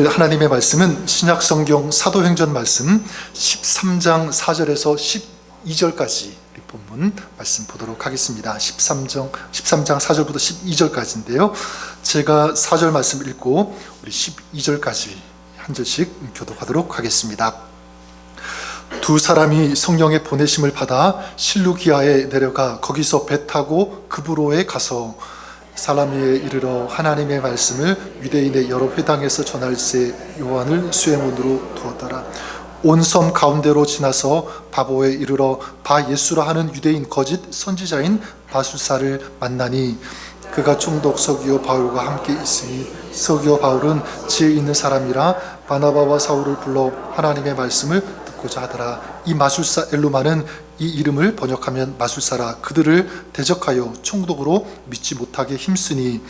하나님의 말씀은 신약성경 사도행전 말씀 13장 4절에서 12절까지 본문 말씀 보도록 하겠습니다. 13장 4절부터 12절까지인데요. 제가 4절 말씀 읽고 우리 12절까지 한 절씩 교독하도록 하겠습니다. 두 사람이 성령의 보내심을 받아 실루기아에 내려가 거기서 배 타고 그브로에 가서 살라미에 이르러 하나님의 말씀을 유대인의 여러 회당에서 전할세 요한을 수행원으로 두었더라. 온 섬 가운데로 지나서 바보에 이르러 바 예수라 하는 유대인 거짓 선지자인 바술사를 만나니 그가 총독 서기오 바울과 함께 있으니 서기오 바울은 지혜 있는 사람이라 바나바와 사울을 불러 하나님의 말씀을 듣고자 하더라. 이 마술사 엘루마는 이 이름을 번역하면 마술사라 그들을 대적하여 총독으로 믿지 못하게 힘쓰니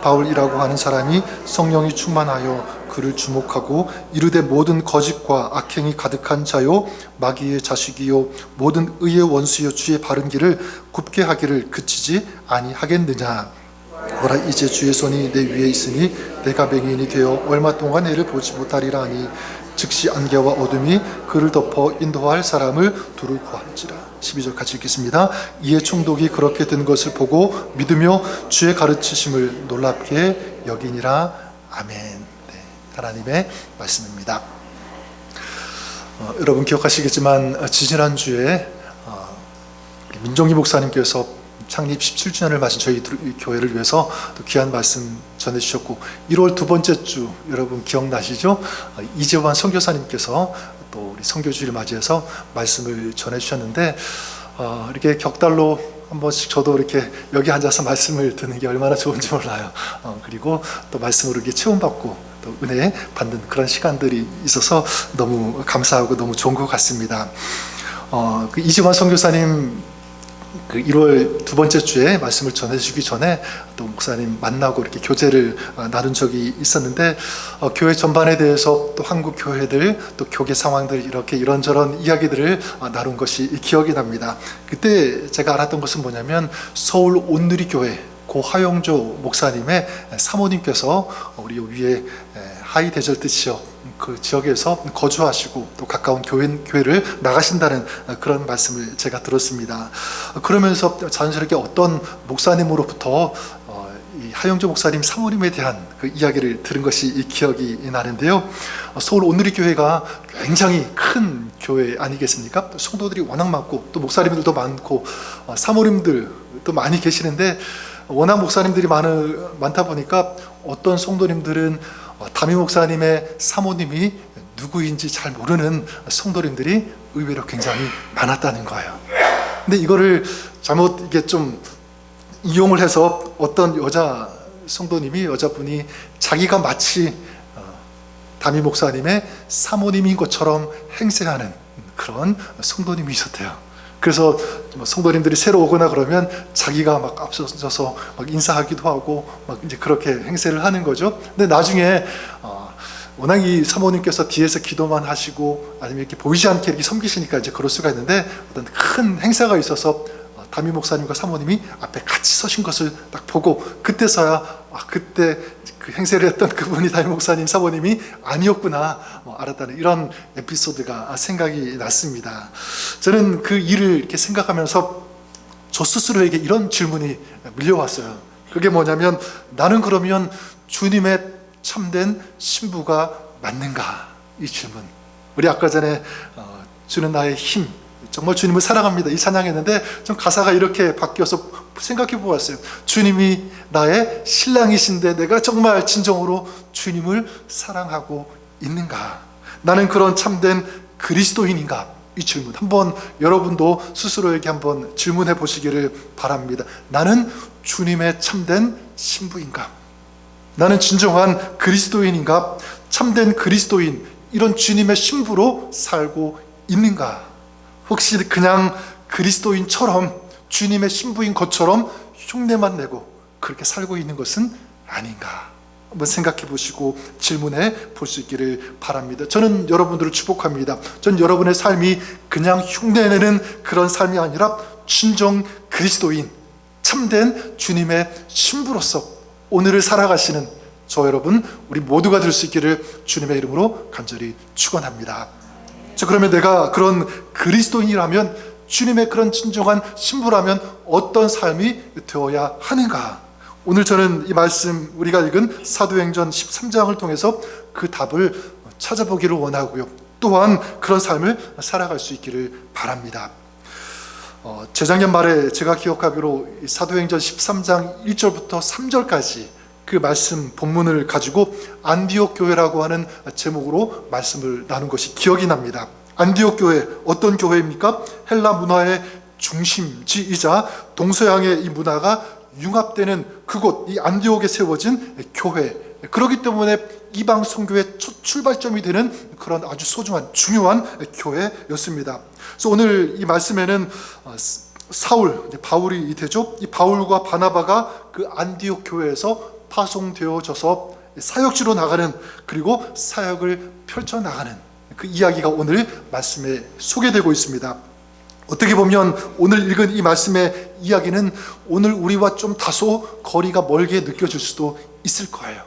바울이라고 하는 사람이 성령이 충만하여 그를 주목하고 이르되 모든 거짓과 악행이 가득한 자요 마귀의 자식이요 모든 의의 원수여 주의 바른 길을 굽게 하기를 그치지 아니하겠느냐. 보라 이제 주의 손이 내 위에 있으니 내가 맹인이 되어 얼마 동안 해를 보지 못하리라 하니 즉시 안개와 어둠이 그를 덮어 인도할 사람을 두루 구한지라. 12절 같이 읽겠습니다. 이에 총독이 그렇게 된 것을 보고 믿으며 주의 가르치심을 놀랍게 여기니라. 아멘. 네, 하나님의 말씀입니다. 여러분 기억하시겠지만 지지난주에 민종기 목사님께서 창립 17주년을 맞은 저희 교회를 위해서 또 귀한 말씀 전해주셨고 1월 두 번째 주 여러분 기억나시죠? 이재환 선교사님께서 또 우리 선교주를 맞이해서 말씀을 전해주셨는데 이렇게 격달로 한 번씩 저도 이렇게 여기 앉아서 말씀을 듣는 게 얼마나 좋은지 몰라요. 그리고 또 말씀으로 이렇게 체험받고 또 은혜 받는 그런 시간들이 있어서 너무 감사하고 너무 좋은 것 같습니다. 그 이재환 선교사님 그 1월 두 번째 주에 말씀을 전해주기 전에 또 목사님 만나고 이렇게 교제를 나눈 적이 있었는데 교회 전반에 대해서 또 한국 교회들 또 교계 상황들 이렇게 이런저런 이야기들을 나눈 것이 기억이 납니다. 그때 제가 알았던 것은 뭐냐면 서울 온누리교회 고하영조 목사님의 사모님께서 우리 위에 하이 데절트 지역 그 지역에서 거주하시고 또 가까운 교회를 나가신다는 그런 말씀을 제가 들었습니다. 그러면서 자연스럽게 어떤 목사님으로부터 이 하영조 목사님 사모님에 대한 그 이야기를 들은 것이 기억이 나는데요. 서울 온누리교회가 굉장히 큰 교회 아니겠습니까? 성도들이 워낙 많고 또 목사님들도 많고 사모님들도 많이 계시는데 워낙 목사님들이 많다 보니까 어떤 성도님들은 담임 목사님의 사모님이 누구인지 잘 모르는 성도님들이 의외로 굉장히 많았다는 거예요. 근데 이거를 잘못 이게 좀 이용을 해서 어떤 여자분이 자기가 마치 담임 목사님의 사모님인 것처럼 행세하는 그런 성도님이 있었대요. 그래서 성도님들이 새로 오거나 그러면 자기가 막 앞서서 막 인사하기도 하고 막 이제 그렇게 행세를 하는 거죠. 근데 나중에 워낙 이 사모님께서 뒤에서 기도만 하시고 아니면 이렇게 보이지 않게 이렇게 섬기시니까 이제 그럴 수가 있는데 어떤 큰 행사가 있어서 담임 목사님과 사모님이 앞에 같이 서신 것을 딱 보고 그때서야 그때 그 행세를 했던 그분이 담임 목사님 사모님이 아니었구나 알았다는 이런 에피소드가 생각이 났습니다. 저는 그 일을 이렇게 생각하면서 저 스스로에게 이런 질문이 밀려왔어요. 그게 뭐냐면 나는 그러면 주님의 참된 신부가 맞는가? 이 질문. 우리 아까 전에 주는 나의 힘 정말 주님을 사랑합니다 이 찬양했는데 좀 가사가 이렇게 바뀌어서 생각해 보았어요. 주님이 나의 신랑이신데 내가 정말 진정으로 주님을 사랑하고 있는가? 나는 그런 참된 그리스도인인가? 이 질문 한번 여러분도 스스로에게 한번 질문해 보시기를 바랍니다. 나는 주님의 참된 신부인가? 나는 진정한 그리스도인인가? 참된 그리스도인 이런 주님의 신부로 살고 있는가? 혹시 그냥 그리스도인처럼 주님의 신부인 것처럼 흉내만 내고 그렇게 살고 있는 것은 아닌가? 한번 생각해 보시고 질문해 볼 수 있기를 바랍니다. 저는 여러분들을 축복합니다. 전 여러분의 삶이 그냥 흉내내는 그런 삶이 아니라 진정 그리스도인 참된 주님의 신부로서 오늘을 살아가시는 저 여러분 우리 모두가 될 수 있기를 주님의 이름으로 간절히 축원합니다. 자, 그러면 내가 그런 그리스도인이라면, 주님의 그런 진정한 신부라면 어떤 삶이 되어야 하는가? 오늘 저는 이 말씀, 우리가 읽은 사도행전 13장을 통해서 그 답을 찾아보기를 원하고요, 또한 그런 삶을 살아갈 수 있기를 바랍니다. 재작년 말에 제가 기억하기로 사도행전 13장 1절부터 3절까지 그 말씀 본문을 가지고 안디옥 교회라고 하는 제목으로 말씀을 나눈 것이 기억이 납니다. 안디옥 교회, 어떤 교회입니까? 헬라 문화의 중심지이자 동서양의 이 문화가 융합되는 그곳, 이 안디옥에 세워진 교회, 그렇기 때문에 이방 선교의 첫 출발점이 되는 그런 아주 소중한 중요한 교회였습니다. 그래서 오늘 이 말씀에는 바울이 되죠. 이 바울과 바나바가 그 안디옥 교회에서 파송되어져서 사역지로 나가는, 그리고 사역을 펼쳐나가는 그 이야기가 오늘 말씀에 소개되고 있습니다. 어떻게 보면 오늘 읽은 이 말씀의 이야기는 오늘 우리와 좀 다소 거리가 멀게 느껴질 수도 있을 거예요.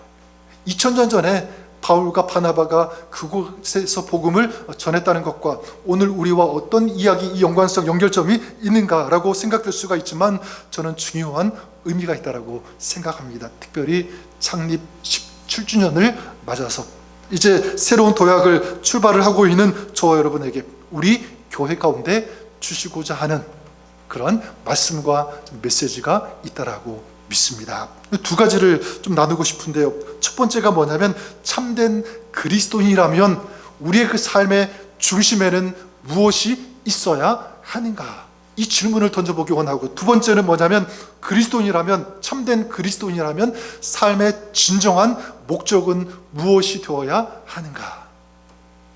2000년 전에 바울과 바나바가 그곳에서 복음을 전했다는 것과 오늘 우리와 어떤 이야기, 이 연관성, 연결점이 있는가라고 생각될 수가 있지만, 저는 중요한 의미가 있다고 생각합니다. 특별히 창립 17주년을 맞아서 이제 새로운 도약을 출발을 하고 있는 저와 여러분에게 우리 교회 가운데 주시고자 하는 그런 말씀과 메시지가 있다라고 믿습니다. 두 가지를 좀 나누고 싶은데요. 첫 번째가 뭐냐면, 참된 그리스도인이라면 우리의 그 삶의 중심에는 무엇이 있어야 하는가? 이 질문을 던져보기 원하고, 두 번째는 뭐냐면, 그리스도인이라면, 참된 그리스도인이라면 삶의 진정한 목적은 무엇이 되어야 하는가?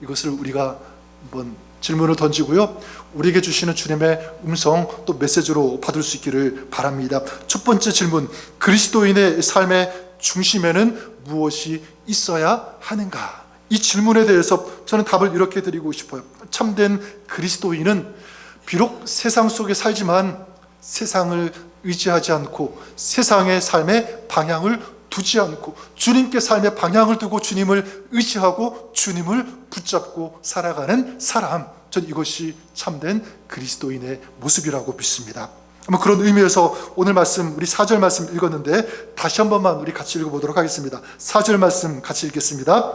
이것을 우리가 한번 질문을 던지고요, 우리에게 주시는 주님의 음성, 또 메시지로 받을 수 있기를 바랍니다. 첫 번째 질문, 그리스도인의 삶의 중심에는 무엇이 있어야 하는가? 이 질문에 대해서 저는 답을 이렇게 드리고 싶어요. 참된 그리스도인은 비록 세상 속에 살지만 세상을 의지하지 않고 세상의 삶의 방향을 두지 않고 주님께 삶의 방향을 두고 주님을 의지하고 주님을 붙잡고 살아가는 사람, 전 이것이 참된 그리스도인의 모습이라고 믿습니다. 그런 의미에서 오늘 말씀, 우리 4절 말씀 읽었는데 다시 한 번만 우리 같이 읽어보도록 하겠습니다. 4절 말씀 같이 읽겠습니다.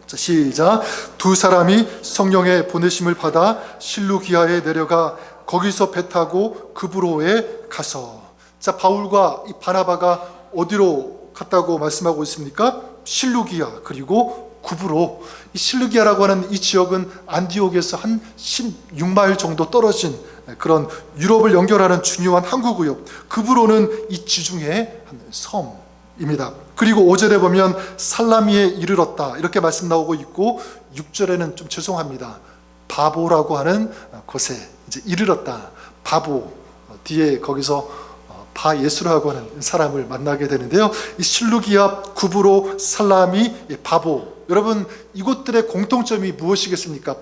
자, 시작. 두 사람이 성령의 보내심을 받아 실루기아에 내려가 거기서 배 타고 그브로에 가서. 자, 바울과 이 바나바가 어디로 갔다고 말씀하고 있습니까? 실루기아, 그리고 구브로. 이 실루기아라고 하는 이 지역은 안디옥에서 한 16마일 정도 떨어진 그런 유럽을 연결하는 중요한 항구구역. 구브로는 이 지중해의 한 섬입니다. 그리고 5절에 보면 살라미에 이르렀다 이렇게 말씀 나오고 있고, 6절에는 좀 죄송합니다, 바보라고 하는 곳에 이제 이르렀다. 바보 뒤에 거기서 바 예수라고 하는 사람을 만나게 되는데요. 이 실루기아, 구브로, 살라미, 바보, 여러분 이곳들의 공통점이 무엇이겠습니까?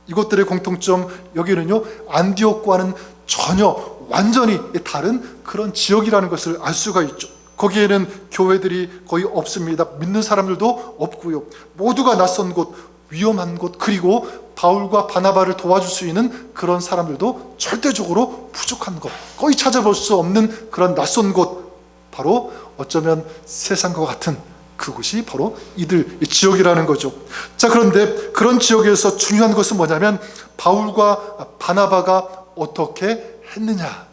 이곳들의 공통점, 여기는요 안디옥과는 전혀 완전히 다른 그런 지역이라는 것을 알 수가 있죠. 거기에는 교회들이 거의 없습니다. 믿는 사람들도 없고요. 모두가 낯선 곳, 위험한 곳, 그리고 바울과 바나바를 도와줄 수 있는 그런 사람들도 절대적으로 부족한 곳, 거의 찾아볼 수 없는 그런 낯선 곳, 바로 어쩌면 세상과 같은 그곳이 바로 이들 지역이라는 거죠. 자, 그런데 그런 지역에서 중요한 것은 뭐냐면 바울과 바나바가 어떻게 했느냐,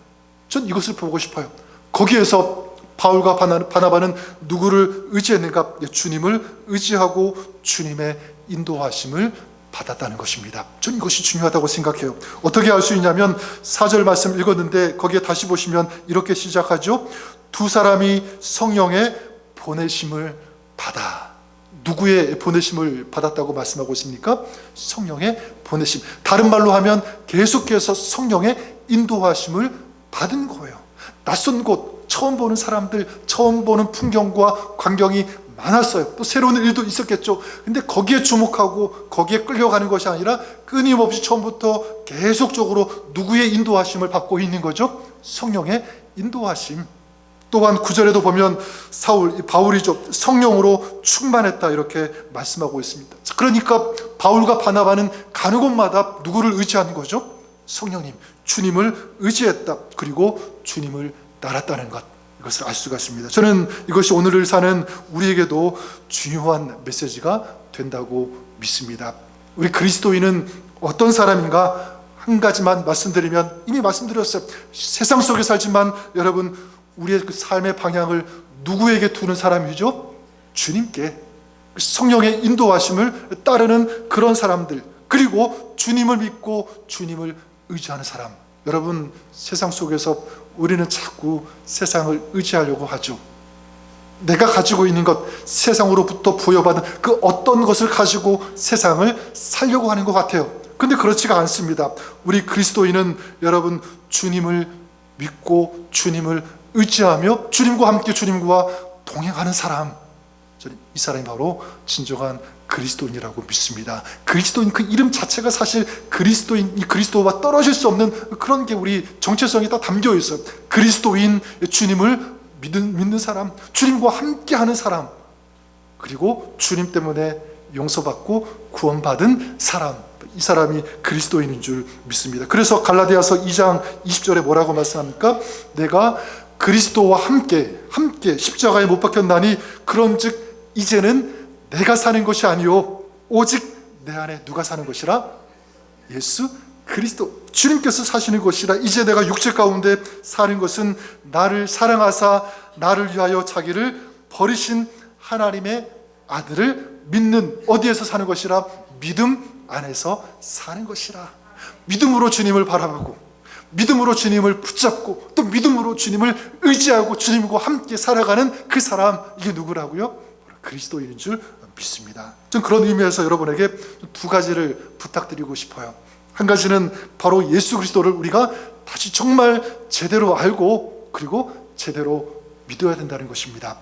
전 이것을 보고 싶어요. 거기에서 바울과 바나바는 누구를 의지했는가? 주님을 의지하고 주님의 인도하심을 받았다는 것입니다. 전 이것이 중요하다고 생각해요. 어떻게 알 수 있냐면 4절 말씀 읽었는데 거기에 다시 보시면 이렇게 시작하죠. 두 사람이 성령의 보내심을 받아. 누구의 보내심을 받았다고 말씀하고 있습니까? 성령의 보내심. 다른 말로 하면 계속해서 성령의 인도하심을 받은 거예요. 낯선 곳, 처음 보는 사람들, 처음 보는 풍경과 광경이 많았어요. 또 새로운 일도 있었겠죠. 근데 거기에 주목하고 거기에 끌려가는 것이 아니라 끊임없이 처음부터 계속적으로 누구의 인도하심을 받고 있는 거죠? 성령의 인도하심. 또한 9절에도 보면 바울이죠. 성령으로 충만했다 이렇게 말씀하고 있습니다. 그러니까 바울과 바나바는 가는 곳마다 누구를 의지하는 거죠? 성령님, 주님을 의지했다. 그리고 주님을 따랐다는 것, 이것을 알 수가 있습니다. 저는 이것이 오늘을 사는 우리에게도 중요한 메시지가 된다고 믿습니다. 우리 그리스도인은 어떤 사람인가 한 가지만 말씀드리면, 이미 말씀드렸어요. 세상 속에 살지만 여러분, 우리의 그 삶의 방향을 누구에게 두는 사람이죠? 주님께, 성령의 인도하심을 따르는 그런 사람들, 그리고 주님을 믿고 주님을 의지하는 사람. 여러분, 세상 속에서 우리는 자꾸 세상을 의지하려고 하죠. 내가 가지고 있는 것, 세상으로부터 부여받은 그 어떤 것을 가지고 세상을 살려고 하는 것 같아요. 근데 그렇지가 않습니다. 우리 그리스도인은 여러분, 주님을 믿고 주님을 의지하며 주님과 함께 주님과 동행하는 사람, 저는 이 사람이 바로 진정한 그리스도인이라고 믿습니다. 그리스도인, 그 이름 자체가 사실 그리스도인, 이 그리스도와 떨어질 수 없는 그런 게 우리 정체성이 다 담겨 있어요. 그리스도인, 주님을 믿는 사람, 주님과 함께하는 사람, 그리고 주님 때문에 용서받고 구원받은 사람, 이 사람이 그리스도인인 줄 믿습니다. 그래서 갈라디아서 2장 20절에 뭐라고 말씀합니까? 내가 그리스도와 함께 십자가에 못 박혔나니 그런즉 이제는 내가 사는 것이 아니요 오직 내 안에 누가 사는 것이라? 예수 그리스도, 주님께서 사시는 것이라. 이제 내가 육체 가운데 사는 것은 나를 사랑하사 나를 위하여 자기를 버리신 하나님의 아들을 믿는, 어디에서 사는 것이라? 믿음 안에서 사는 것이라. 믿음으로 주님을 바라보고, 믿음으로 주님을 붙잡고, 또 믿음으로 주님을 의지하고 주님과 함께 살아가는 그 사람, 이게 누구라고요? 그리스도인인 줄 믿습니다. 전 그런 의미에서 여러분에게 두 가지를 부탁드리고 싶어요. 한 가지는 바로 예수 그리스도를 우리가 다시 정말 제대로 알고 그리고 제대로 믿어야 된다는 것입니다.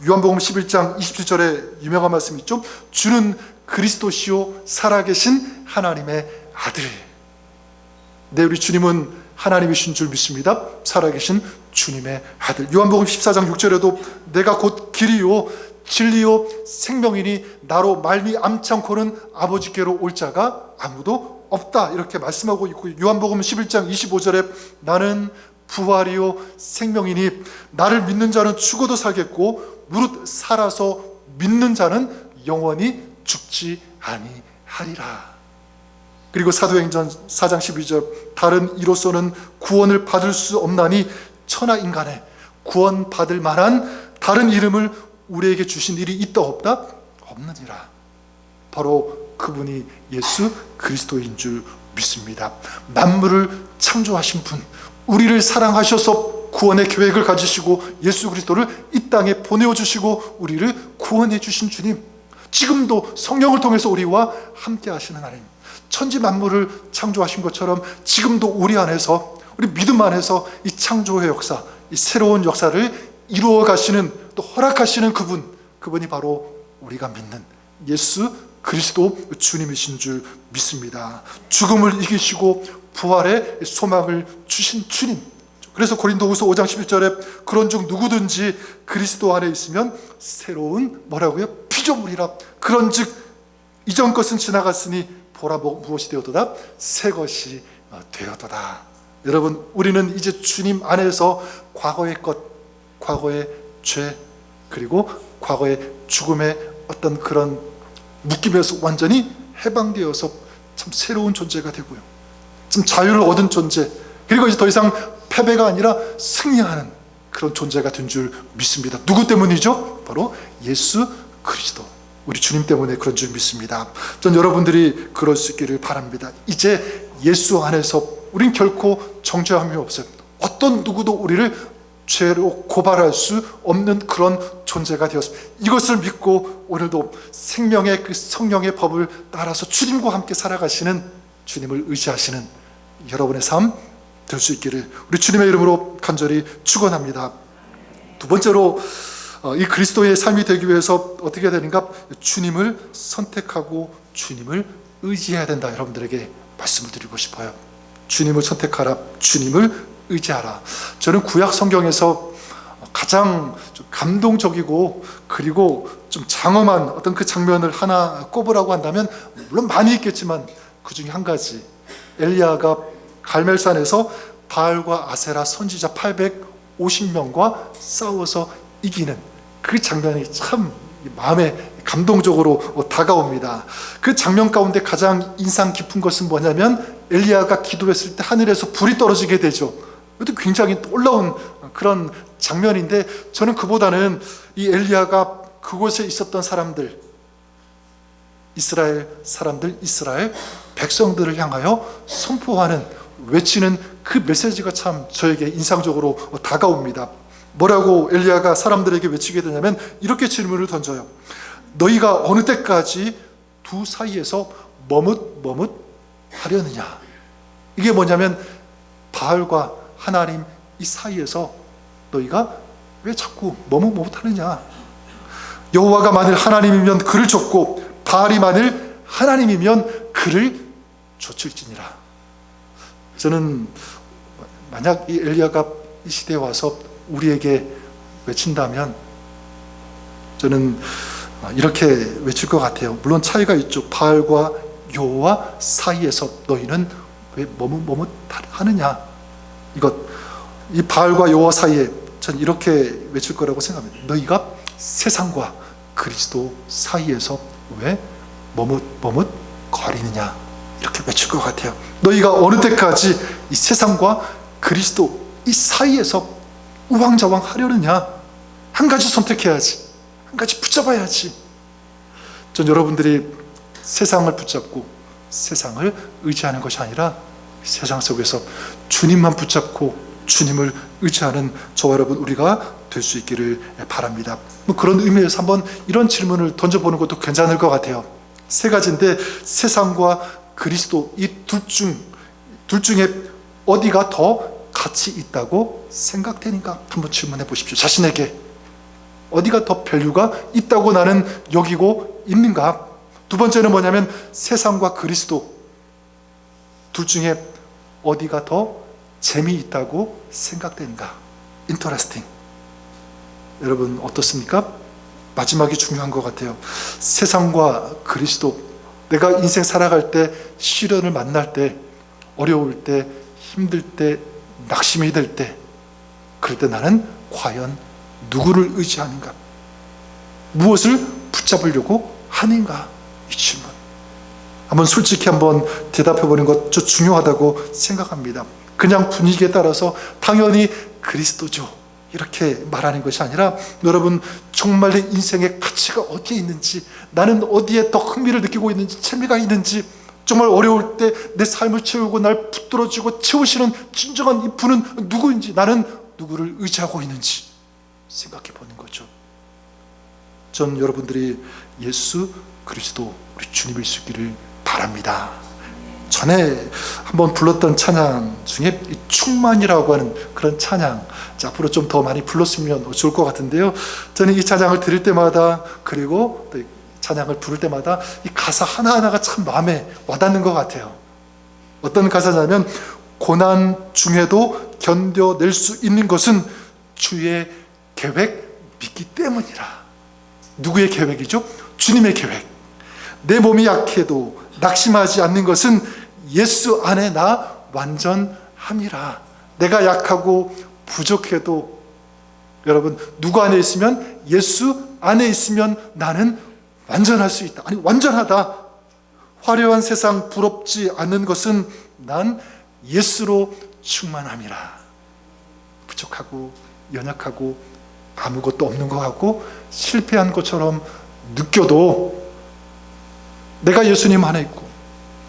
요한복음 11장 27절에 유명한 말씀이 있죠. 주는 그리스도시요 살아계신 하나님의 아들. 네, 우리 주님은 하나님이신 줄 믿습니다. 살아계신 주님의 아들. 요한복음 14장 6절에도 내가 곧 길이요 진리요 생명이니 나로 말미암지 않고는 아버지께로 올 자가 아무도 없다, 이렇게 말씀하고 있고, 요한복음 11장 25절에 나는 부활이요 생명이니 나를 믿는 자는 죽어도 살겠고 무릇 살아서 믿는 자는 영원히 죽지 아니하리라. 그리고 사도행전 4장 12절 다른 이로서는 구원을 받을 수 없나니 천하 인간에 구원받을 만한 다른 이름을 우리에게 주신 일이 있다 없다? 없느니라. 바로 그분이 예수 그리스도인 줄 믿습니다. 만물을 창조하신 분, 우리를 사랑하셔서 구원의 계획을 가지시고 예수 그리스도를 이 땅에 보내어 주시고 우리를 구원해 주신 주님, 지금도 성령을 통해서 우리와 함께 하시는 하나님, 천지 만물을 창조하신 것처럼 지금도 우리 안에서, 우리 믿음 안에서 이 창조의 역사, 이 새로운 역사를 이루어 가시는, 또 허락하시는 그분이 바로 우리가 믿는 예수 그리스도 주님이신 줄 믿습니다. 죽음을 이기시고 부활의 소망을 주신 주님. 그래서 고린도후서 5장 11절에 그런즉 누구든지 그리스도 안에 있으면 새로운 뭐라고요? 피조물이라. 그런즉 이전 것은 지나갔으니 보라 무엇이 되었도다? 새 것이 되었도다. 여러분, 우리는 이제 주님 안에서 과거의 것, 과거의 죄, 그리고 과거의 죽음의 어떤 그런 묶임에서 완전히 해방되어서 참 새로운 존재가 되고요, 좀 자유를 얻은 존재, 그리고 이제 더 이상 패배가 아니라 승리하는 그런 존재가 된 줄 믿습니다. 누구 때문이죠? 바로 예수 그리스도, 우리 주님 때문에 그런 줄 믿습니다. 전 여러분들이 그럴 수 있기를 바랍니다. 이제 예수 안에서 우린 결코 정죄함이 없어요. 어떤 누구도 우리를 죄로 고발할 수 없는 그런 존재가 되었습니다. 이것을 믿고 오늘도 생명의 그 성령의 법을 따라서 주님과 함께 살아가시는, 주님을 의지하시는 여러분의 삶 될 수 있기를 우리 주님의 이름으로 간절히 축원합니다. 두 번째로 이 그리스도의 삶이 되기 위해서 어떻게 해야 되는가? 주님을 선택하고 주님을 의지해야 된다, 여러분들에게 말씀을 드리고 싶어요. 주님을 선택하라, 주님을 의지하라. 저는 구약 성경에서 가장 좀 감동적이고 그리고 좀 장엄한 어떤 그 장면을 하나 꼽으라고 한다면 물론 많이 있겠지만 그 중에 한 가지, 엘리야가 갈멜산에서 바알과 아세라 선지자 850명과 싸워서 이기는 그 장면이 참 마음에 감동적으로 다가옵니다. 그 장면 가운데 가장 인상 깊은 것은 뭐냐면 엘리야가 기도했을 때 하늘에서 불이 떨어지게 되죠. 이것도 굉장히 놀라운 그런 장면인데, 저는 그보다는 이 엘리야가 그곳에 있었던 사람들, 이스라엘 사람들, 이스라엘 백성들을 향하여 선포하는, 외치는 그 메시지가 참 저에게 인상적으로 다가옵니다. 뭐라고 엘리야가 사람들에게 외치게 되냐면 이렇게 질문을 던져요. 너희가 어느 때까지 두 사이에서 머뭇머뭇 하려느냐. 이게 뭐냐면 바알과 하나님 이 사이에서 너희가 왜 자꾸 머뭇머뭇 하느냐. 여호와가 만일 하나님이면 그를 쫓고 바알이 만일 하나님이면 그를 좇을지니라. 저는 만약 이 엘리야가 이 시대에 와서 우리에게 외친다면 저는 이렇게 외칠 것 같아요. 물론 차이가 있죠. 바알과 여호와 사이에서 너희는 왜 머뭇머뭇 하느냐. 이 바알과 여호와 사이에 전 이렇게 외칠 거라고 생각합니다. 너희가 세상과 그리스도 사이에서 왜 머뭇머뭇 거리느냐. 이렇게 외칠 것 같아요. 너희가 어느 때까지 이 세상과 그리스도 이 사이에서 우왕좌왕 하려느냐. 한 가지 선택해야지. 한 가지 붙잡아야지. 전 여러분들이 세상을 붙잡고 세상을 의지하는 것이 아니라 세상 속에서 주님만 붙잡고 주님을 의지하는 저와 여러분 우리가 될 수 있기를 바랍니다. 그런 의미에서 한번 이런 질문을 던져보는 것도 괜찮을 것 같아요. 세 가지인데, 세상과 그리스도 이 둘 중에 어디가 더 가치 있다고 생각되는가? 한번 질문해 보십시오. 자신에게 어디가 더 밸류가 있다고 나는 여기고 있는가? 두 번째는 뭐냐면 세상과 그리스도 둘 중에 어디가 더 재미있다고 생각되는가? 인터레스팅. 여러분 어떻습니까? 마지막이 중요한 것 같아요. 세상과 그리스도, 내가 인생 살아갈 때, 시련을 만날 때, 어려울 때, 힘들 때, 낙심이 될 때, 그럴 때 나는 과연 누구를 의지하는가? 무엇을 붙잡으려고 하는가? 이 질문 한번 솔직히 한번 대답해 보는 것 저 중요하다고 생각합니다. 그냥 분위기에 따라서 당연히 그리스도죠 이렇게 말하는 것이 아니라, 여러분 정말 내 인생의 가치가 어디에 있는지, 나는 어디에 더 흥미를 느끼고 있는지, 재미가 있는지, 정말 어려울 때 내 삶을 채우고 날 붙들어주고 채우시는 진정한 이 분은 누구인지, 나는 누구를 의지하고 있는지 생각해 보는 거죠. 전 여러분들이 예수 그리스도 우리 주님일 수 있기를 바랍니다. 전에 한번 불렀던 찬양 중에 충만이라고 하는 그런 찬양, 앞으로 좀 더 많이 불렀으면 좋을 것 같은데요. 저는 이 찬양을 들을 때마다, 그리고 또 찬양을 부를 때마다 이 가사 하나하나가 참 마음에 와닿는 것 같아요. 어떤 가사냐면, 고난 중에도 견뎌낼 수 있는 것은 주의 계획 믿기 때문이라. 누구의 계획이죠? 주님의 계획. 내 몸이 약해도 낙심하지 않는 것은 예수 안에 나 완전함이라. 내가 약하고 부족해도, 여러분 누구 안에 있으면, 예수 안에 있으면 나는 완전할 수 있다. 아니 완전하다. 화려한 세상 부럽지 않는 것은 난 예수로 충만함이라. 부족하고 연약하고 아무것도 없는 것 같고 실패한 것처럼 느껴도, 내가 예수님 안에 있고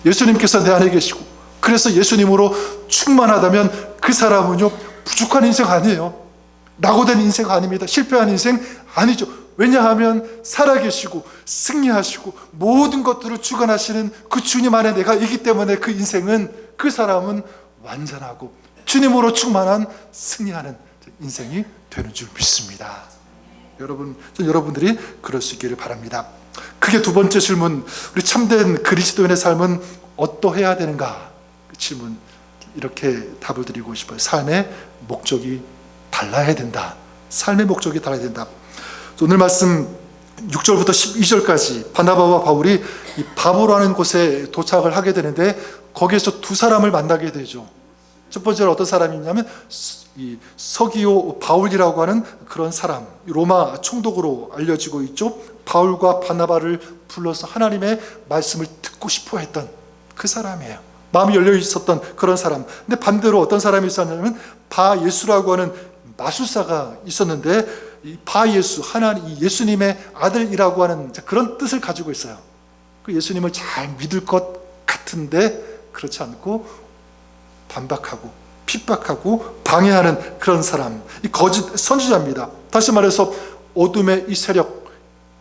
예수님께서 내 안에 계시고, 그래서 예수님으로 충만하다면 그 사람은요 부족한 인생 아니에요. 낙오된 인생 아닙니다. 실패한 인생 아니죠. 왜냐하면 살아계시고 승리하시고 모든 것들을 주관하시는 그 주님 안에 내가 있기 때문에 그 인생은, 그 사람은 완전하고 주님으로 충만한 승리하는 인생이 되는 줄 믿습니다. 여러분, 여러분들이 그럴 수 있기를 바랍니다. 그게 두 번째 질문, 우리 참된 그리스도인의 삶은 어떠해야 되는가? 그 질문 이렇게 답을 드리고 싶어요. 삶의 목적이 달라야 된다. 삶의 목적이 달라야 된다. 오늘 말씀 6절부터 12절까지 바나바와 바울이 이 바보라는 곳에 도착을 하게 되는데 거기에서 두 사람을 만나게 되죠. 첫 번째로 어떤 사람이냐면 이 서기오 바울이라고 하는 그런 사람, 로마 총독으로 알려지고 있죠. 바울과 바나바를 불러서 하나님의 말씀을 듣고 싶어 했던 그 사람이에요. 마음이 열려 있었던 그런 사람. 근데 반대로 어떤 사람이 있었냐면 바예수라고 하는 마술사가 있었는데 이 바예수, 하나님, 이 예수님의 아들이라고 하는 그런 뜻을 가지고 있어요. 그 예수님을 잘 믿을 것 같은데 그렇지 않고 반박하고 핍박하고 방해하는 그런 사람, 이 거짓 선지자입니다. 다시 말해서 어둠의 이 세력,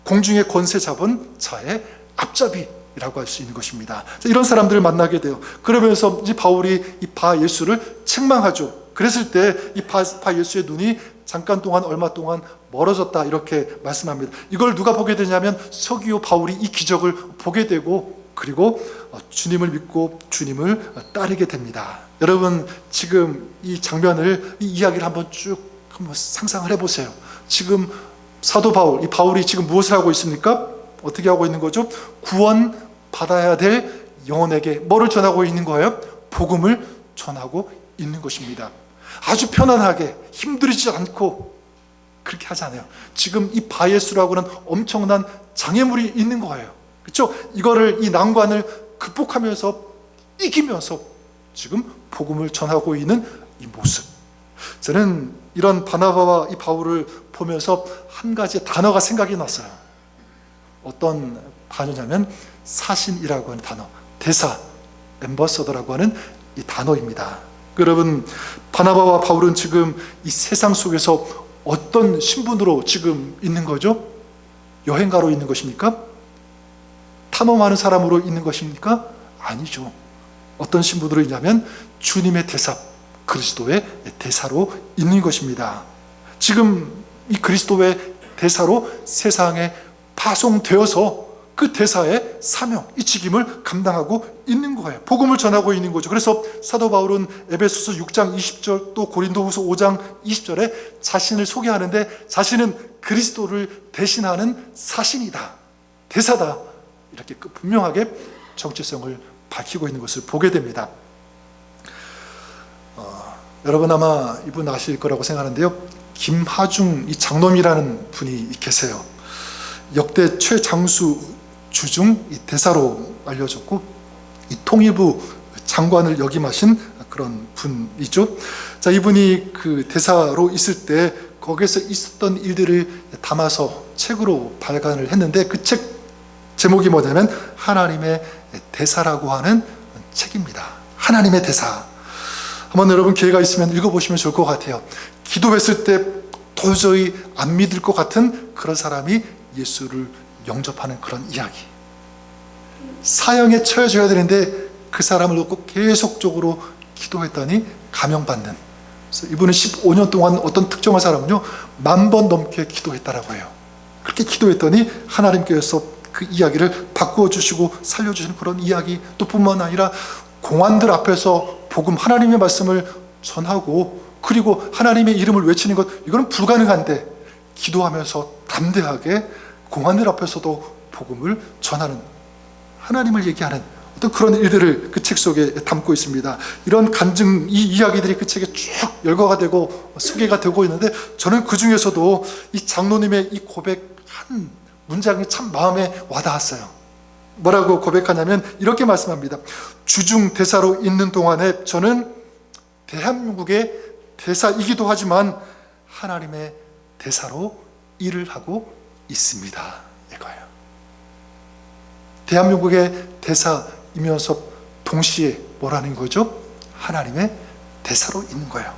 공중의 권세 잡은 자의 앞잡이라고 할 수 있는 것입니다. 이런 사람들을 만나게 돼요. 그러면서 이제 바울이 이 바예수를 책망하죠. 그랬을 때 이 바예수의 눈이 잠깐 동안, 얼마 동안 멀어졌다, 이렇게 말씀합니다. 이걸 누가 보게 되냐면 서기오 바울이 이 기적을 보게 되고 그리고 주님을 믿고 주님을 따르게 됩니다. 여러분, 지금 이 장면을, 이 이야기를 한번 쭉 한번 상상을 해보세요. 지금 사도 바울, 이 바울이 지금 무엇을 하고 있습니까? 어떻게 하고 있는 거죠? 구원 받아야 될 영혼에게 뭐를 전하고 있는 거예요? 복음을 전하고 있는 것입니다. 아주 편안하게, 힘들이지 않고 그렇게 하지 않아요. 지금 이 바예수라고 하는 엄청난 장애물이 있는 거예요. 그렇죠? 이거를, 이 난관을 극복하면서 이기면서 지금 복음을 전하고 있는 이 모습. 저는 이런 바나바와 이 바울을 보면서 한 가지 단어가 생각이 났어요. 어떤 단어냐면 사신이라고 하는 단어, 대사, 엠버서더라고 하는 이 단어입니다. 여러분, 바나바와 바울은 지금 이 세상 속에서 어떤 신분으로 지금 있는 거죠? 여행가로 있는 것입니까? 탐험하는 사람으로 있는 것입니까? 아니죠. 어떤 신분으로 있냐면 주님의 대사, 그리스도의 대사로 있는 것입니다. 지금 이 그리스도의 대사로 세상에 파송되어서 그 대사의 사명, 이 직임을 감당하고 있는 거예요. 복음을 전하고 있는 거죠. 그래서 사도 바울은 에베소서 6장 20절 또 고린도후서 5장 20절에 자신을 소개하는데 자신은 그리스도를 대신하는 사신이다, 대사다, 이렇게 분명하게 정체성을 밝히고 있는 것을 보게 됩니다. 여러분 아마 이분 아실 거라고 생각하는데요. 김하중 이 장놈이라는 분이 계세요. 역대 최장수 주중 이 대사로 알려졌고 이 통일부 장관을 역임하신 그런 분이죠. 자, 이분이 그 대사로 있을 때 거기에서 있었던 일들을 담아서 책으로 발간을 했는데 그 책 제목이 뭐냐면 하나님의 대사라고 하는 책입니다. 하나님의 대사. 한번 여러분 기회가 있으면 읽어보시면 좋을 것 같아요. 기도했을 때 도저히 안 믿을 것 같은 그런 사람이 예수를 영접하는 그런 이야기. 사형에 처해져야 되는데 그 사람을 놓고 계속적으로 기도했더니 감형받는. 그래서 이분은 15년 동안 어떤 특정한 사람은요 10,000번 넘게 기도했다라고 해요. 그렇게 기도했더니 하나님께서 그 이야기를 바꾸어 주시고 살려주시는 그런 이야기. 또 뿐만 아니라 공안들 앞에서 복음, 하나님의 말씀을 전하고 그리고 하나님의 이름을 외치는 것, 이거는 불가능한데 기도하면서 담대하게 공안들 앞에서도 복음을 전하는, 하나님을 얘기하는 어떤 그런 일들을 그 책 속에 담고 있습니다. 이런 간증, 이 이야기들이 그 책에 쭉 열거가 되고 소개가 되고 있는데 저는 그 중에서도 이 장로님의 이 고백 한 문장이 참 마음에 와닿았어요. 뭐라고 고백하냐면 이렇게 말씀합니다. 주중 대사로 있는 동안에 저는 대한민국의 대사이기도 하지만 하나님의 대사로 일을 하고 있습니다. 이거예요. 대한민국의 대사이면서 동시에 뭐라는 거죠? 하나님의 대사로 있는 거예요.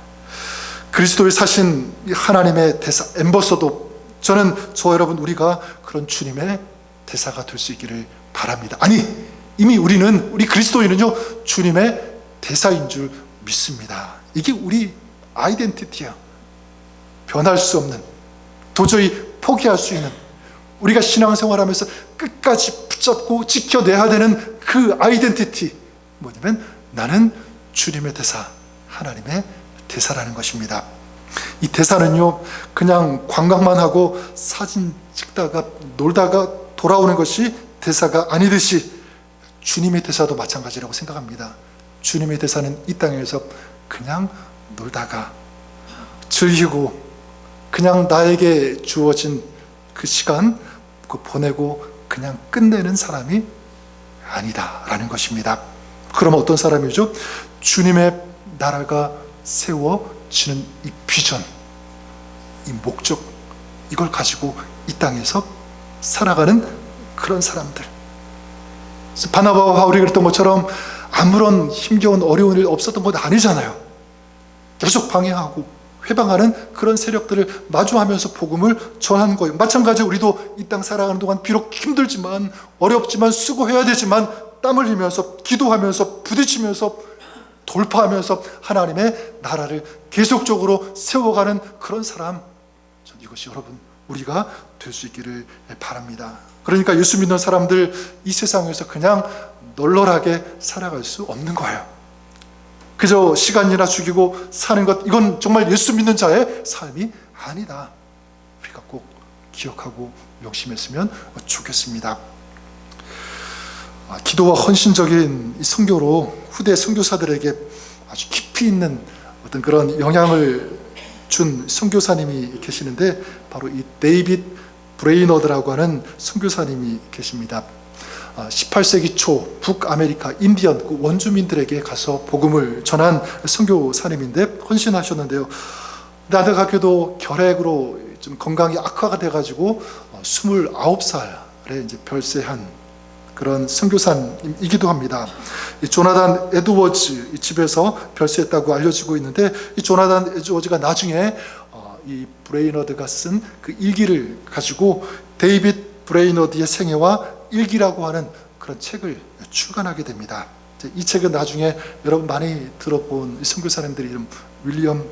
그리스도의 사신 하나님의 대사, 엠버서더. 저는 여러분 우리가 그런 주님의 대사가 될 수 있기를 바랍니다. 아니, 이미 우리 그리스도인은요 주님의 대사인 줄 믿습니다. 이게 우리 아이덴티티야. 변할 수 없는, 도저히 포기할 수 있는, 우리가 신앙생활하면서 끝까지 붙잡고 지켜내야 되는 그 아이덴티티, 뭐냐면 나는 주님의 대사, 하나님의 대사라는 것입니다. 이 대사는요, 그냥 관광만 하고 사진 찍다가 놀다가 돌아오는 것이 대사가 아니듯이 주님의 대사도 마찬가지라고 생각합니다. 주님의 대사는 이 땅에서 그냥 놀다가 즐기고 그냥 나에게 주어진 그 시간 그 보내고 그냥 끝내는 사람이 아니다라는 것입니다. 그럼 어떤 사람이죠? 주님의 나라가 세워지는 이 비전, 이 목적, 이걸 가지고 이 땅에서 살아가는 그런 사람들. 바나바와 바울이 그랬던 것처럼 아무런 힘겨운 어려운 일 없었던 건 아니잖아요. 계속 방해하고 회방하는 그런 세력들을 마주하면서 복음을 전하는 거예요. 마찬가지로 우리도 이 땅 살아가는 동안 비록 힘들지만 어렵지만 수고해야 되지만 땀을 흘리면서 기도하면서 부딪히면서 돌파하면서 하나님의 나라를 계속적으로 세워가는 그런 사람, 전 이것이 여러분 우리가 될 수 있기를 바랍니다. 그러니까 예수 믿는 사람들 이 세상에서 그냥 널널하게 살아갈 수 없는 거예요. 그저 시간이나 죽이고 사는 것, 이건 정말 예수 믿는 자의 삶이 아니다. 우리가 꼭 기억하고 명심했으면 좋겠습니다. 기도와 헌신적인 이 선교로 후대 선교사들에게 아주 깊이 있는 어떤 그런 영향을 준 선교사님이 계시는데 바로 이 데이빗 브레이너드라고 하는 선교사님이 계십니다. 18세기 초 북아메리카 인디언 그 원주민들에게 가서 복음을 전한 선교사님인데 헌신하셨는데요. 안타깝게도 결핵으로 좀 건강이 악화가 돼가지고 29살에 이제 별세한 그런 선교사이기도 합니다. 이 조나단 에드워즈 집에서 별세했다고 알려지고 있는데 이 조나단 에드워즈가 나중에 이 브레이너드가 쓴 그 일기를 가지고 데이빗 브레이너드의 생애와 일기라고 하는 그런 책을 출간하게 됩니다. 이 책은 나중에 여러분 많이 들어본 선교사님들이 이름 윌리엄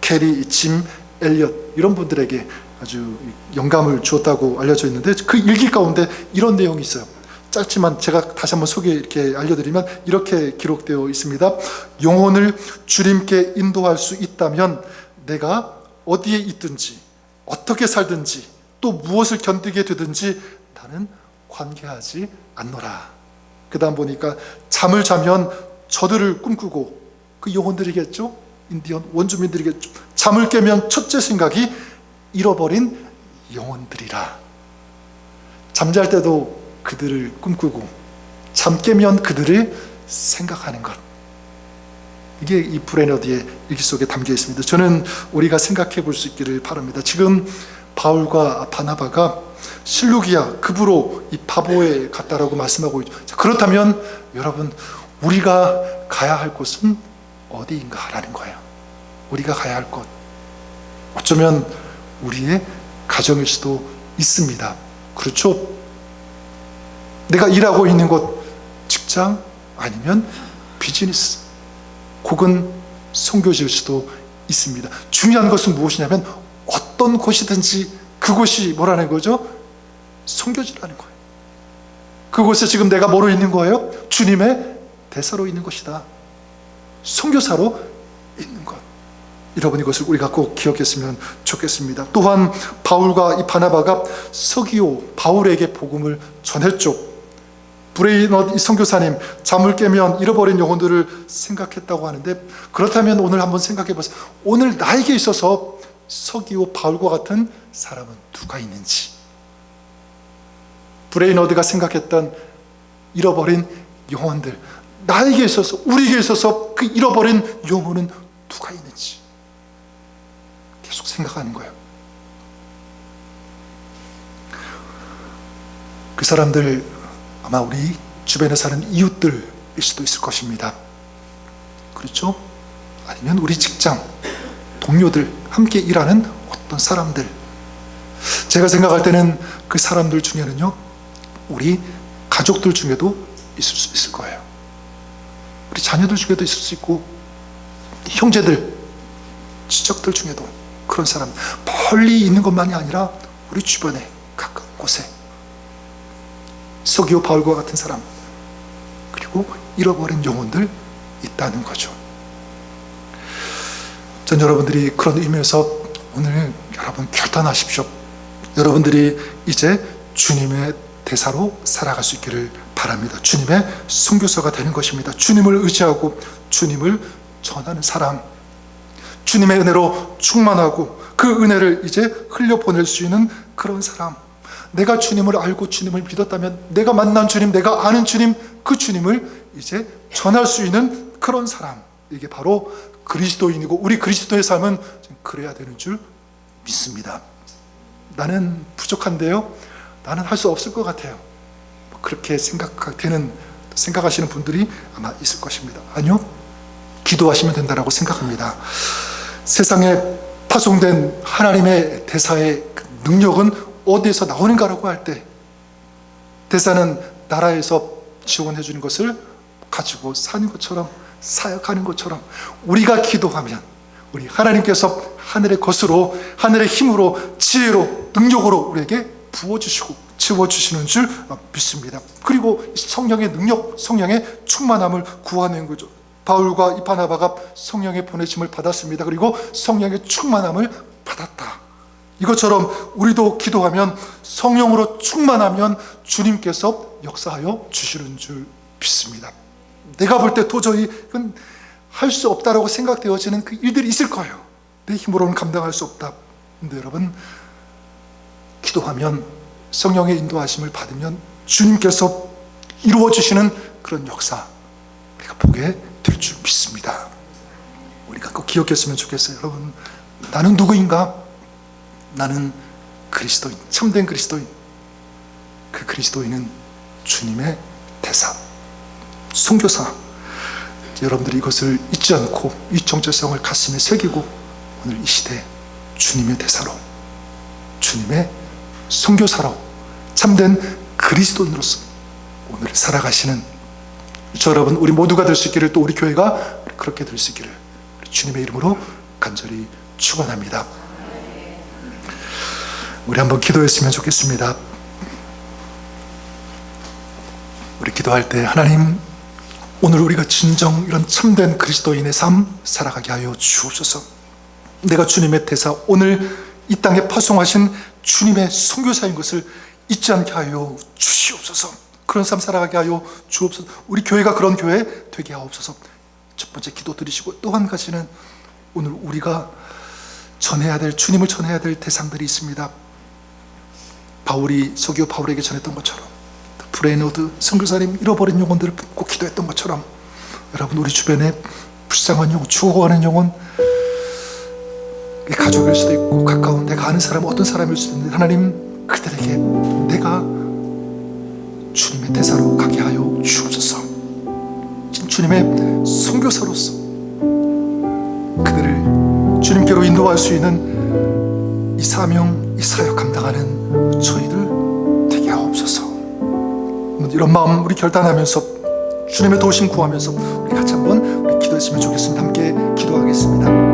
캐리, 짐 엘리엇 이런 분들에게 아주 영감을 주었다고 알려져 있는데 그 일기 가운데 이런 내용이 있어요. 짧지만 제가 다시 한번 이렇게 알려드리면 이렇게 기록되어 있습니다. 영혼을 주님께 인도할 수 있다면 내가 어디에 있든지 어떻게 살든지 또 무엇을 견디게 되든지 나는 관계하지 않노라. 그 다음 보니까 잠을 자면 저들을 꿈꾸고 그 영혼들이겠죠. 인디언 원주민들이겠죠. 잠을 깨면 첫째 생각이 잃어버린 영혼들이라. 잠잘 때도 그들을 꿈꾸고 잠 깨면 그들을 생각하는 것. 이게 이 브레너드의 일기 속에 담겨 있습니다. 저는 우리가 생각해 볼 수 있기를 바랍니다. 지금 바울과 바나바가 실루기아 급으로 이 바보에 갔다라고 말씀하고 있죠. 그렇다면 여러분 우리가 가야 할 곳은 어디인가라는 거예요. 우리가 가야 할 곳, 어쩌면 우리의 가정일 수도 있습니다. 그렇죠? 내가 일하고 있는 곳, 직장 아니면 비즈니스, 혹은 선교지일 수도 있습니다. 중요한 것은 무엇이냐면 어떤 곳이든지 그곳이 뭐라는 거죠? 선교지라는 거예요. 그곳에 지금 내가 뭐로 있는 거예요? 주님의 대사로 있는 것이다. 선교사로 있는 것. 여러분 이것을 우리가 꼭 기억했으면 좋겠습니다. 또한 바울과 이 바나바가 서기오 바울에게 복음을 전했죠. 브레이너드 이 선교사님 잠을 깨면 잃어버린 영혼들을 생각했다고 하는데 그렇다면 오늘 한번 생각해 보세요. 오늘 나에게 있어서 서기오 바울과 같은 사람은 누가 있는지, 브레이너드가 생각했던 잃어버린 영혼들, 나에게 있어서 우리에게 있어서 그 잃어버린 영혼은 누가 있는지 계속 생각하는 거예요. 그 사람들 아마 우리 주변에 사는 이웃들일 수도 있을 것입니다. 그렇죠? 아니면 우리 직장 동료들, 함께 일하는 어떤 사람들. 제가 생각할 때는 그 사람들 중에는요 우리 가족들 중에도 있을 수 있을 거예요. 우리 자녀들 중에도 있을 수 있고 형제들, 지적들 중에도 그런 사람, 멀리 있는 것만이 아니라 우리 주변에 가까운 곳에 서기오 바울과 같은 사람, 그리고 잃어버린 영혼들 있다는 거죠. 전 여러분들이 그런 의미에서 오늘 여러분 결단하십시오. 여러분들이 이제 주님의 대사로 살아갈 수 있기를 바랍니다. 주님의 선교사가 되는 것입니다. 주님을 의지하고 주님을 전하는 사람, 주님의 은혜로 충만하고 그 은혜를 이제 흘려보낼 수 있는 그런 사람, 내가 주님을 알고 주님을 믿었다면 내가 만난 주님, 내가 아는 주님, 그 주님을 이제 전할 수 있는 그런 사람, 이게 바로 그리스도인이고 우리 그리스도의 삶은 그래야 되는 줄 믿습니다. 나는 부족한데요, 나는 할 수 없을 것 같아요, 그렇게 생각하시는 분들이 아마 있을 것입니다. 아니요, 기도하시면 된다고 생각합니다. 세상에 파송된 하나님의 대사의 능력은 어디에서 나오는가라고 할 때, 대사는 나라에서 지원해 주는 것을 가지고 사는 것처럼, 사역하는 것처럼 우리가 기도하면 우리 하나님께서 하늘의 것으로, 하늘의 힘으로, 지혜로, 능력으로 우리에게 부어주시고 채워주시는 줄 믿습니다. 그리고 성령의 능력, 성령의 충만함을 구하는 거죠. 바울과 이 바나바가 성령의 보내심을 받았습니다. 그리고 성령의 충만함을 받았다. 이것처럼 우리도 기도하면, 성령으로 충만하면 주님께서 역사하여 주시는 줄 믿습니다. 내가 볼 때 도저히 이건 할 수 없다라고 생각되어지는 그 일들이 있을 거예요. 내 힘으로는 감당할 수 없다. 근데 여러분, 기도하면, 성령의 인도하심을 받으면 주님께서 이루어주시는 그런 역사 우리가 보게 될 줄 믿습니다. 우리가 꼭 기억했으면 좋겠어요. 여러분, 나는 누구인가? 나는 그리스도인, 참된 그리스도인. 그 그리스도인은 주님의 대사, 선교사. 여러분들이 이것을 잊지 않고 이 정체성을 가슴에 새기고 오늘 이 시대 주님의 대사로, 주님의 선교사로, 참된 그리스도인으로서 오늘 살아가시는 저 여러분, 우리 모두가 될 수 있기를, 또 우리 교회가 그렇게 될 수 있기를 주님의 이름으로 간절히 축원합니다. 우리 한번 기도했으면 좋겠습니다. 우리 기도할 때, 하나님, 오늘 우리가 진정 이런 참된 그리스도인의 삶 살아가게 하여 주옵소서. 내가 주님의 대사, 오늘 이 땅에 파송하신 주님의 선교사인 것을 잊지 않게 하여 주시옵소서. 그런 삶 살아가게 하여 주옵소서. 우리 교회가 그런 교회 되게 하옵소서. 첫 번째 기도 드리시고, 또 한 가지는 오늘 우리가 전해야 될, 주님을 전해야 될 대상들이 있습니다. 바울이 서기오 바울에게 전했던 것처럼, 브레이너드 선교사님 잃어버린 영혼들을 꼭 기도했던 것처럼, 여러분, 우리 주변에 불쌍한 영혼, 죽어가는 영혼, 가족일 수도 있고 가까운 내가 아는 사람, 어떤 사람일 수도 있는데, 하나님, 그들에게 내가 주님의 대사로 가게 하여 주옵소서. 주님의 선교사로서 그들을 주님께로 인도할 수 있는 이 사명, 이 사역 감당하는 저희들 되게 하옵소서. 이런 마음 우리 결단하면서 주님의 도우심 구하면서 우리 같이 한번 우리 기도했으면 좋겠습니다. 함께 기도하겠습니다.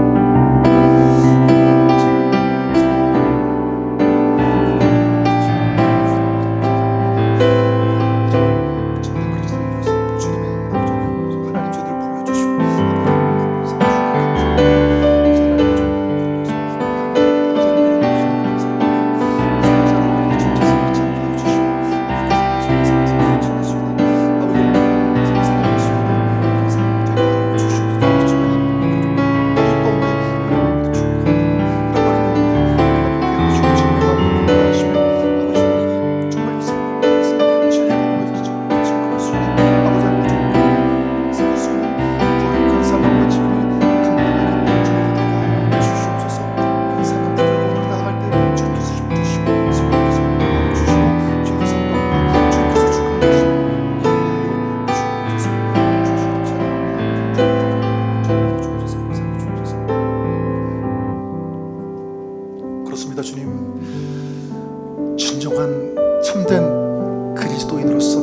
그렇습니다. 주님, 진정한 참된 그리스도인으로서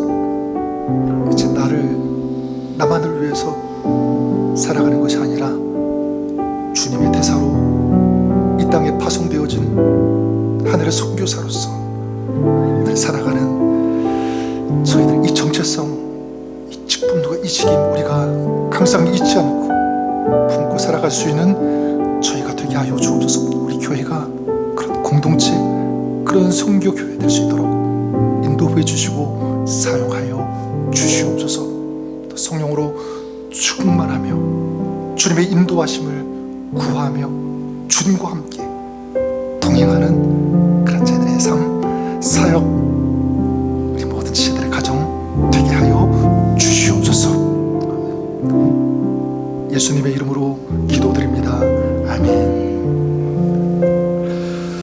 이제 나만을 위해서 살아가는 것이 아니라 주님의 대사로 이 땅에 파송되어진 하늘의 선교사로서 늘 살아가는 저희들, 이 정체성, 이 직분과 이 직임 우리가 항상 잊지 않고 품고 살아갈 수 있는 저희가 되게 하여 주옵소서. 우리 교회가 그런 공동체, 그런 선교 교회 될 수 있도록 인도해 주시고 사용하여 주시옵소서. 또 성령으로 충만하며 주님의 인도하심을 구하며 주님과 함께 동행하는 그런 자들의 삶, 사역, 우리 모든 시대들의 가정 되게 하여 주시옵소서. 예수님의 이름으로 기도드립니다. 아멘.